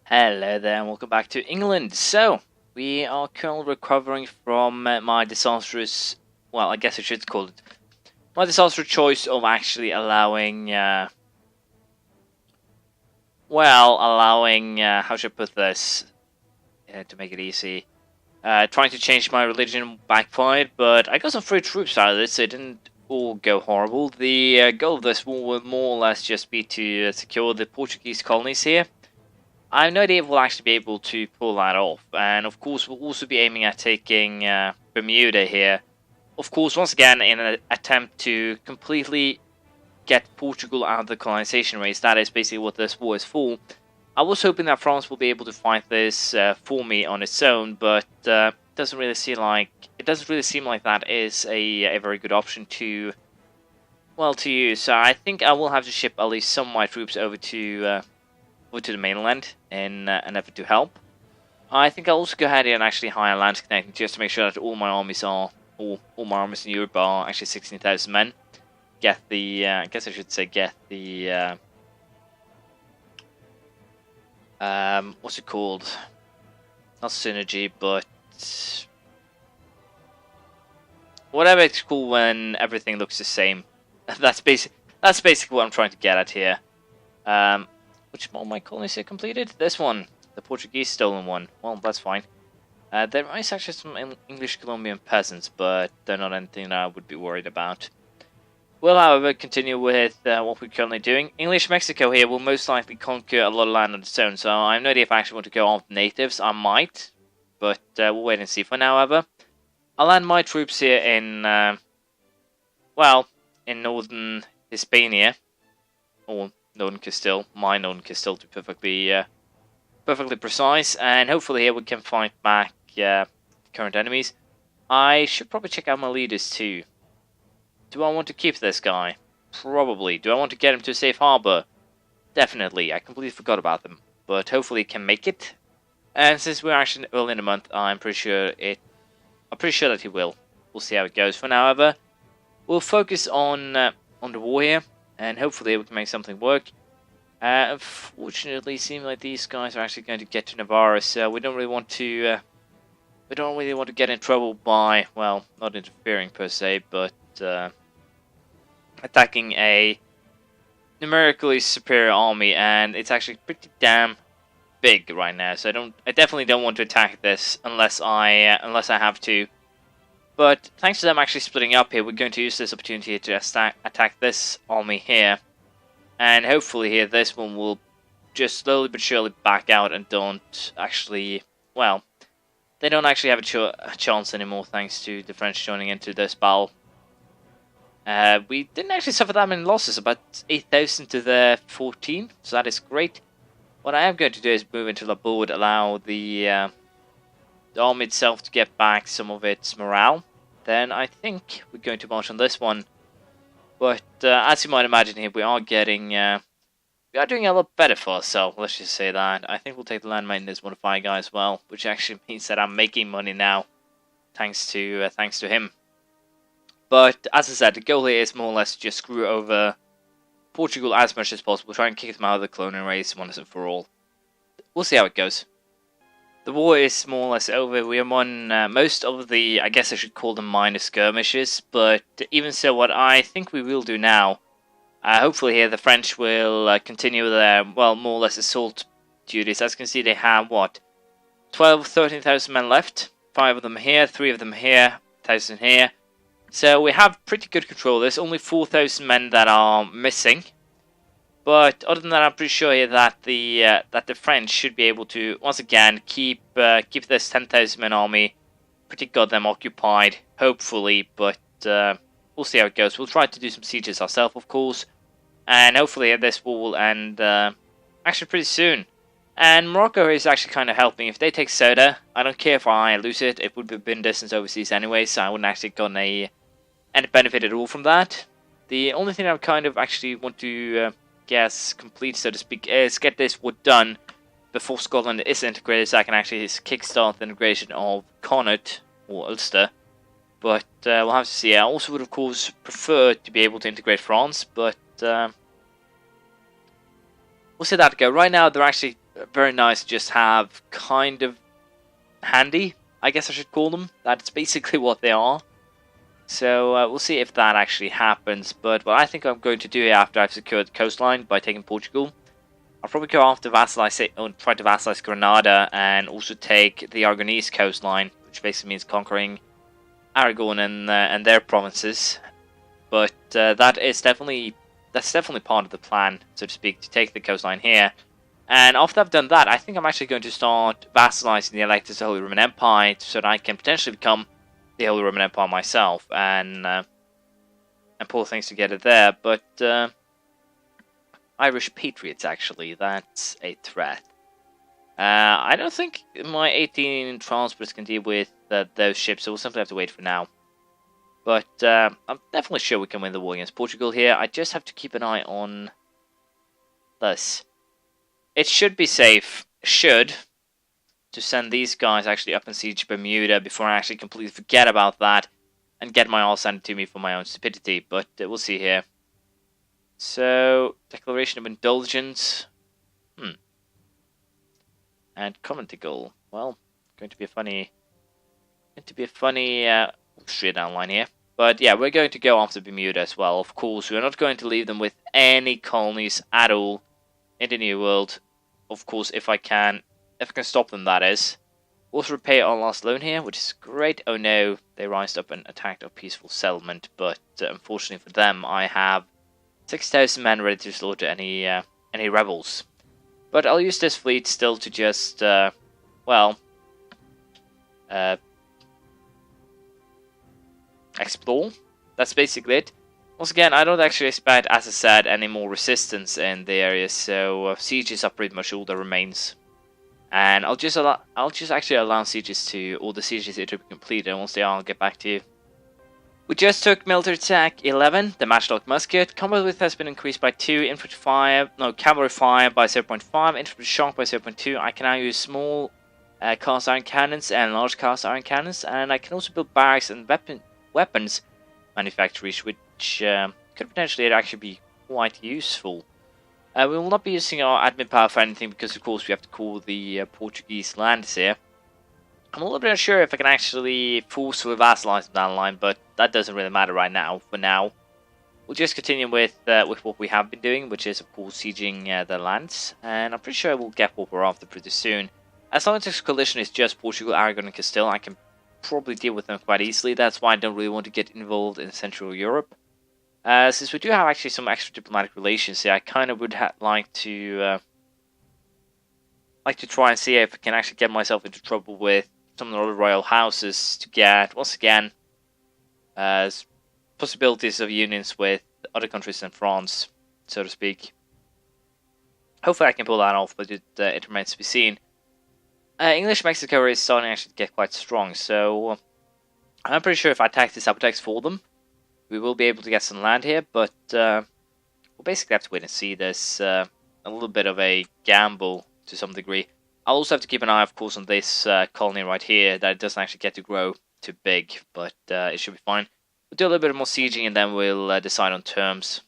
Hello there and welcome back to England. So, we are currently recovering from my disastrous, well, I guess I should call it, my disastrous choice of actually allowing, how should I put this, to make it easy, trying to change my religion backfired, but I got some free troops out of this, so it didn't all go horrible. The goal of this war will more or less just be to secure the Portuguese colonies here. I have no idea if we'll actually be able to pull that off, and of course we'll also be aiming at taking Bermuda here. Of course, once again, in an attempt to completely get Portugal out of the colonization race. That is basically what this war is for. I was hoping that France will be able to fight this for me on its own, but it doesn't really seem like that is a very good option to use. So I think I will have to ship at least some of my troops over to the mainland in an effort to help. I think I'll also go ahead and actually hire land connecting just to make sure that all my armies in Europe are actually 16,000 men. Get the, I guess I should say get the, what's it called? Not synergy, but whatever it's called when everything looks the same. That's basically what I'm trying to get at here. Which one of my colonies are completed? This one, the Portuguese stolen one. Well, that's fine. There is actually some English Colombian peasants, but they're not anything that I would be worried about. We'll, however, continue with what we're currently doing. English Mexico here will most likely conquer a lot of land on its own, so I have no idea if I actually want to go on natives. I might, but we'll wait and see. For now, however, I'll land my troops here in, in northern Hispania, or Northern Castile, my Northern Castile to be perfectly precise, and hopefully here we can fight back current enemies. I should probably check out my leaders too. Do I want to keep this guy? Probably. Do I want to get him to a safe harbor? Definitely. I completely forgot about them, but hopefully he can make it. And since we're actually early in the month, I'm pretty sure that he will. We'll see how it goes. For now, however, we'll focus on the war here. And hopefully we can make something work. Unfortunately, it seems like these guys are actually going to get to Navarre, so we don't really want to get in trouble by, well, not interfering per se, but attacking a numerically superior army, and it's actually pretty damn big right now. So I definitely don't want to attack this unless I have to. But thanks to them actually splitting up here, we're going to use this opportunity to attack this army here. And hopefully here, this one will just slowly but surely back out and don't actually, well, they don't actually have a chance anymore thanks to the French joining into this battle. We didn't actually suffer that many losses, about 8,000 to their 14, so that is great. What I am going to do is move into the board, allow the army itself to get back some of its morale. Then I think we're going to march on this one. But as you might imagine here, we are doing a lot better for ourselves, let's just say that. I think we'll take the land maintenance modifier guy as well, which actually means that I'm making money now, thanks to him. But as I said, the goal here is more or less to just screw over Portugal as much as possible, try and kick them out of the colonial race once and for all. We'll see how it goes. The war is more or less over. We have won most of the, I guess I should call them minor skirmishes, but even so, what I think we will do now, hopefully here the French will continue their, well, more or less assault duties. As you can see, they have, 13,000 men left. 5 of them here, 3 of them here, 1,000 here. So we have pretty good control. There's only 4,000 men that are missing. But other than that, I'm pretty sure here that the French should be able to once again keep this 10,000 man army pretty goddamn occupied, hopefully. But we'll see how it goes. We'll try to do some sieges ourselves, of course, and hopefully this war will end actually pretty soon. And Morocco is actually kind of helping. If they take Ceuta, I don't care if I lose it. It would have been distance overseas anyway, so I wouldn't actually gotten any benefit at all from that. The only thing I kind of actually want to complete, so to speak, is get this war done before Scotland is integrated, so I can actually kickstart the integration of Connaught or Ulster. But we'll have to see. I also would, of course, prefer to be able to integrate France, but we'll see that go. Right now, they're actually very nice to just have kind of handy, I guess I should call them. That's basically what they are. So we'll see if that actually happens. But what I think I'm going to do after I've secured the coastline by taking Portugal, I'll probably go after try to vassalize Granada and also take the Aragonese coastline, which basically means conquering Aragon and their provinces. But that's definitely part of the plan, so to speak, to take the coastline here. And after I've done that, I think I'm actually going to start vassalizing the electors of the Holy Roman Empire so that I can potentially become the Holy Roman Empire myself and pull things together there. But Irish Patriots, actually, that's a threat. I don't think my 18 transports can deal with those ships, so we'll simply have to wait for now. But I'm definitely sure we can win the war against Portugal here. I just have to keep an eye on this. It should be safe, to send these guys actually up and siege Bermuda before I actually completely forget about that and get my arse handed to me for my own stupidity, but we'll see here. So, Declaration of Indulgence. And Conventicle. Well, going to be a funny straight down line here. But yeah, we're going to go after Bermuda as well. Of course, we're not going to leave them with any colonies at all in the New World. Of course, if I can stop them, that is. Also repay our last loan here, which is great. Oh no, they rised up and attacked our peaceful settlement, but unfortunately for them, I have 6,000 men ready to slaughter any rebels. But I'll use this fleet still to just, explore. That's basically it. Once again, I don't actually expect, as I said, any more resistance in the area, so sieges are pretty much all that remains. And I'll just actually allow all the sieges to be completed, and once they are, I'll get back to you. We just took military attack 11, the matchlock musket. Combat width has been increased by 2, cavalry fire by 0.5, infantry shock by 0.2. I can now use small cast iron cannons and large cast iron cannons, and I can also build barracks and weapons manufactories, which could potentially actually be quite useful. We will not be using our admin power for anything because, of course, we have to call the Portuguese lands here. I'm a little bit unsure if I can actually forcefully vassalize them down the line, but that doesn't really matter right now. For now, we'll just continue with what we have been doing, which is, of course, sieging the lands. And I'm pretty sure we'll get what we're after pretty soon. As long as this coalition is just Portugal, Aragon, and Castile, I can probably deal with them quite easily. That's why I don't really want to get involved in Central Europe. Since we do have actually some extra diplomatic relations here, I kind of would like to try and see if I can actually get myself into trouble with some of the other royal houses to get, once again, possibilities of unions with other countries than France, so to speak. Hopefully I can pull that off, but it remains to be seen. English-Mexico is starting to actually get quite strong, so I'm pretty sure if I attack this apothex for them, we will be able to get some land here, but we'll basically have to wait and see. There's a little bit of a gamble to some degree. I'll also have to keep an eye, of course, on this colony right here, that it doesn't actually get to grow too big, but it should be fine. We'll do a little bit more sieging and then we'll decide on terms.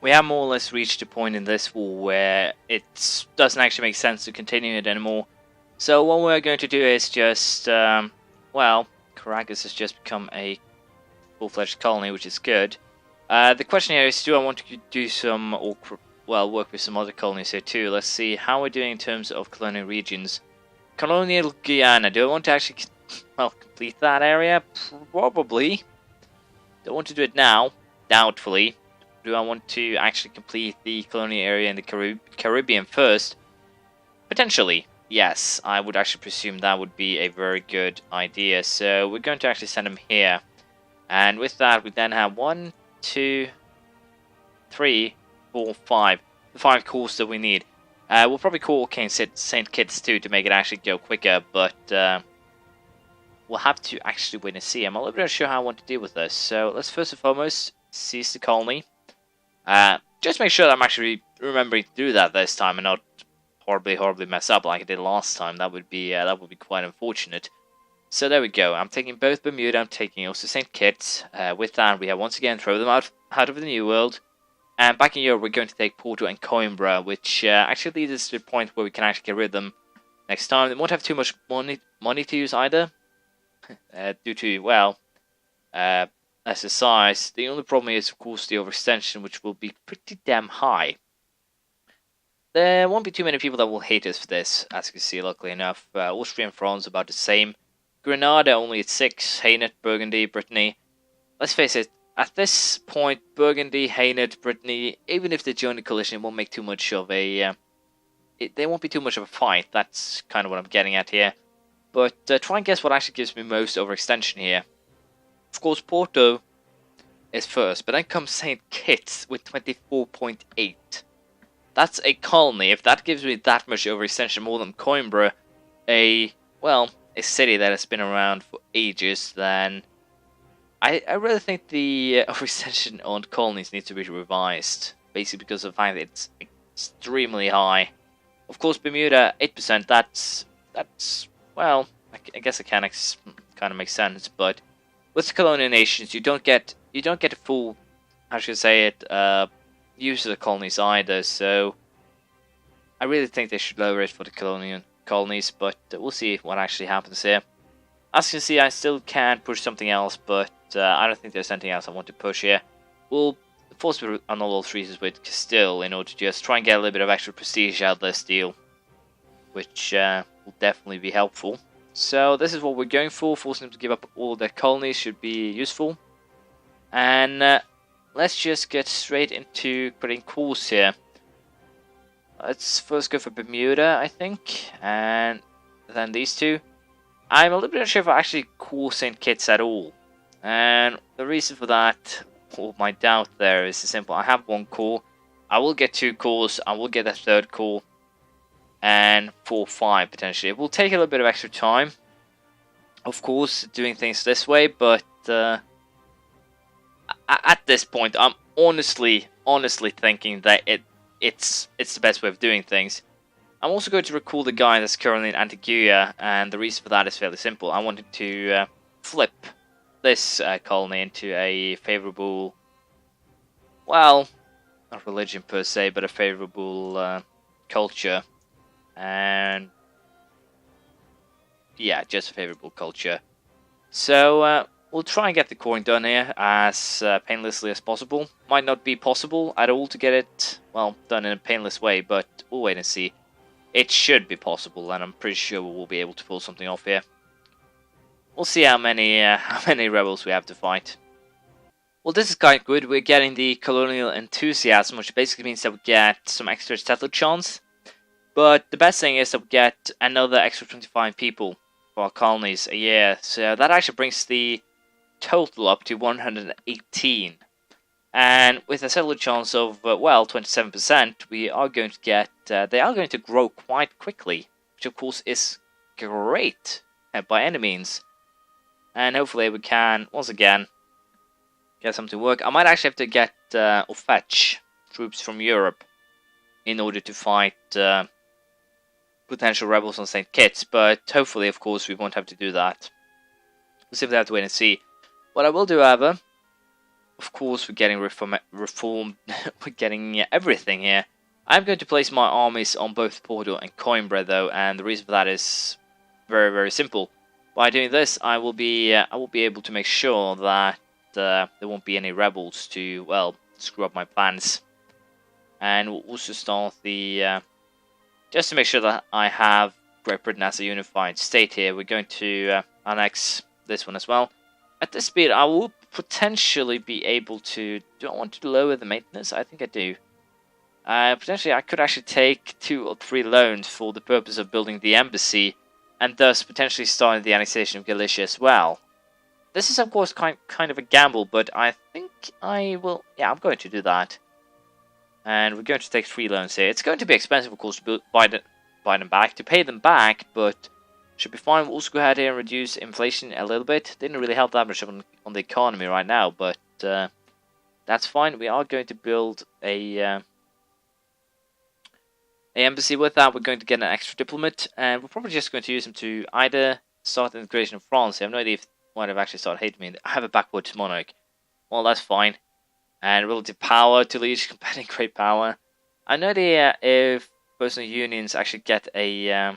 We have more or less reached a point in this war where it doesn't actually make sense to continue it anymore. So what we're going to do is just, Caracas has just become a full-fledged colony, which is good. The question here is, do I want to do some, work with some other colonies here too? Let's see how we're doing in terms of colonial regions. Colonial Guyana, do I want to actually, complete that area? Probably. Don't want to do it now, doubtfully. Do I want to actually complete the colonial area in the Caribbean first? Potentially, yes. I would actually presume that would be a very good idea. So we're going to actually send them here. And with that, we then have 1, 2, 3, 4, 5. The 5 calls that we need. We'll probably call St. Kitts too to make it actually go quicker, but we'll have to actually wait and see. I'm a little bit unsure how I want to deal with this. So let's first and foremost seize the colony. Just make sure that I'm actually remembering to do that this time and not horribly mess up like I did last time. That would be quite unfortunate. So there we go. I'm taking both Bermuda. I'm taking also St. Kitts. With that, we have once again throw them out of the New World. And back in Europe, we're going to take Porto and Coimbra, which actually leads us to the point where we can actually get rid of them next time. They won't have too much money to use either, due to, well, lesser size. The only problem is, of course, the overextension, which will be pretty damn high. There won't be too many people that will hate us for this, as you can see, luckily enough. Austria and France about the same. Grenada only at 6, Hainaut, Burgundy, Brittany. Let's face it, at this point, Burgundy, Hainaut, Brittany, even if they join the coalition, it won't make too much of a... they won't be too much of a fight. That's kind of what I'm getting at here. But try and guess what actually gives me most overextension here. Of course, Porto is first, but then comes St. Kitts with 24.8. That's a colony. If that gives me that much overextension, more than Coimbra, a city that has been around for ages, then I really think the overextension on colonies needs to be revised. Basically because of the fact that it's extremely high. Of course, Bermuda, 8%, that's well, I guess it kind of makes sense, but with colonial nations, you don't get a full, how should I say it, use of the colonies either, so I really think they should lower it for the colonial colonies, but we'll see what actually happens here. As you can see, I still can push something else, but I don't think there's anything else I want to push here. We'll force to annul all treaties with Castile in order to just try and get a little bit of extra prestige out of this deal, which will definitely be helpful. So this is what we're going for. Forcing them to give up all their colonies should be useful. And let's just get straight into creating calls here. Let's first go for Bermuda, I think, and then these two. I'm a little bit unsure if I actually call St. Kitts at all. And the reason for that, or my doubt there, is simple. I have one call. I will get 2 calls. I will get a 3rd call. And 4, 5 potentially. It will take a little bit of extra time, of course, doing things this way, but at this point, I'm honestly thinking that it's the best way of doing things. I'm also going to recall the guy that's currently in Antigua, and the reason for that is fairly simple. I wanted to flip this colony into a favorable, well, not religion per se, but a favorable culture. And yeah, just a favorable culture. So we'll try and get the coring done here as painlessly as possible. Might not be possible at all to get it, well, done in a painless way, but we'll wait and see. It should be possible, and I'm pretty sure we'll be able to pull something off here. We'll see how many rebels we have to fight. Well, this is quite good. We're getting the colonial enthusiasm, which basically means that we get some extra settler chance. But the best thing is that we get another extra 25 people for our colonies a year. So that actually brings the total up to 118. And with a settler chance of, 27%, we are going to get, they are going to grow quite quickly. Which of course is great by any means. And hopefully we can, once again, get something to work. I might actually have to get, or fetch troops from Europe in order to fight potential rebels on St. Kitts, but hopefully, of course, we won't have to do that. We'll simply have to wait and see. What I will do, however, of course, we're getting reformed, we're getting everything here. I'm going to place my armies on both Porto and Coimbra, though, and the reason for that is very, very simple. By doing this, I will be able to make sure that there won't be any rebels to, well, screw up my plans. And we'll also start the just to make sure that I have Great Britain as a unified state here, we're going to annex this one as well. At this speed, I will potentially be able to... Do I want to lower the maintenance? I think I do. Potentially, I could actually take 2 or 3 loans for the purpose of building the embassy, and thus potentially starting the annexation of Galicia as well. This is, of course, kind of a gamble, but I think I will... Yeah, I'm going to do that. And we're going to take 3 loans here. It's going to be expensive, of course, to buy them back, to pay them back, but should be fine. We'll also go ahead here and reduce inflation a little bit. Didn't really help that much on the economy right now, but that's fine. We are going to build a embassy with that. We're going to get an extra diplomat, and we're probably just going to use him to either start the integration of France. I have no idea if might have actually started hating me. I have a backwards monarch. Well, that's fine. and relative power to lead, combating great power. I have no idea if personal unions actually get a.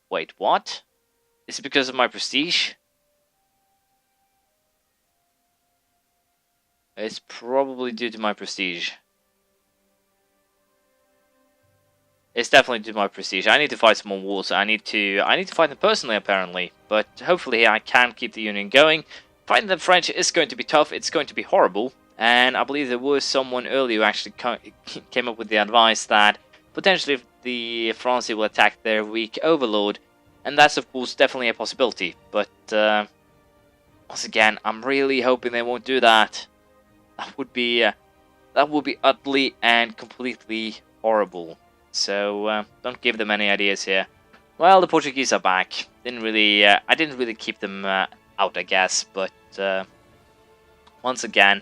Wait, what? Is it because of my prestige? It's probably due to my prestige. It's definitely due to my prestige. I need to fight some more wars. I need to fight them personally, apparently. But hopefully I can keep the Union going. Fighting the French is going to be tough. It's going to be horrible. And I believe there was someone earlier who actually came up with the advice that potentially the France will attack their weak overlord. And that's, of course, definitely a possibility. But once again, I'm really hoping they won't do that. That would be utterly and completely horrible. So don't give them any ideas here. Well, the Portuguese are back. I didn't really keep them out, I guess. But once again,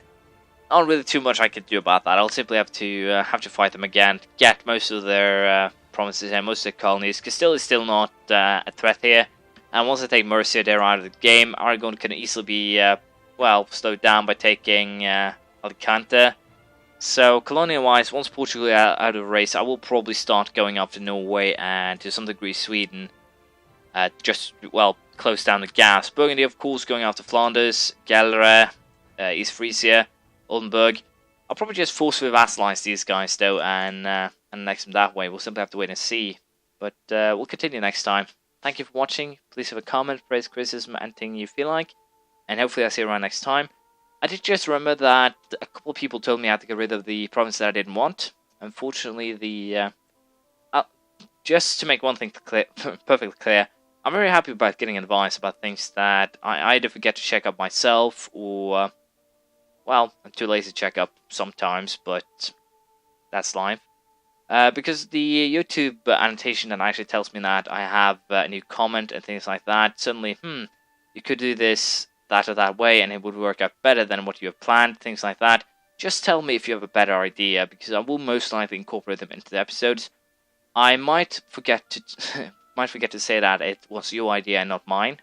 not really too much I could do about that. I'll simply have to fight them again, get most of their provinces and most of their colonies. Castile is still not a threat here. And once I take Murcia, they're out of the game. Aragon can easily be slowed down by taking Alicante. So, colonial-wise, once Portugal is out of the race, I will probably start going after Norway and to some degree Sweden. Close down the gaps. Burgundy, of course, going after Flanders, Gelre, East Frisia, Oldenburg. I'll probably just forcefully vassalize these guys, though, and annex them that way. We'll simply have to wait and see. But we'll continue next time. Thank you for watching. Please have a comment, praise, criticism, anything you feel like. And hopefully I'll see you around next time. I did just remember that a couple of people told me I had to get rid of the province that I didn't want. Unfortunately, just to make one thing perfectly clear, I'm very happy about getting advice about things that I either forget to check up myself or, I'm too lazy to check up sometimes, but that's life. Because the YouTube annotation that actually tells me that I have a new comment and things like that, suddenly, you could do this, that or that way, and it would work out better than what you have planned, things like that. Just tell me if you have a better idea, because I will most likely incorporate them into the episodes. I might forget to say that it was your idea and not mine,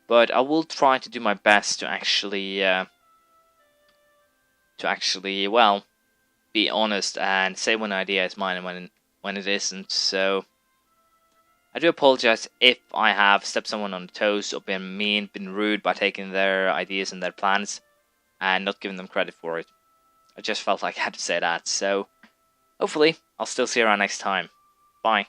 but I will try to do my best to actually be honest and say when an idea is mine and when it isn't. So I do apologize if I have stepped someone on the toes or been mean, been rude by taking their ideas and their plans and not giving them credit for it. I just felt like I had to say that. So hopefully I'll still see you around next time. Bye.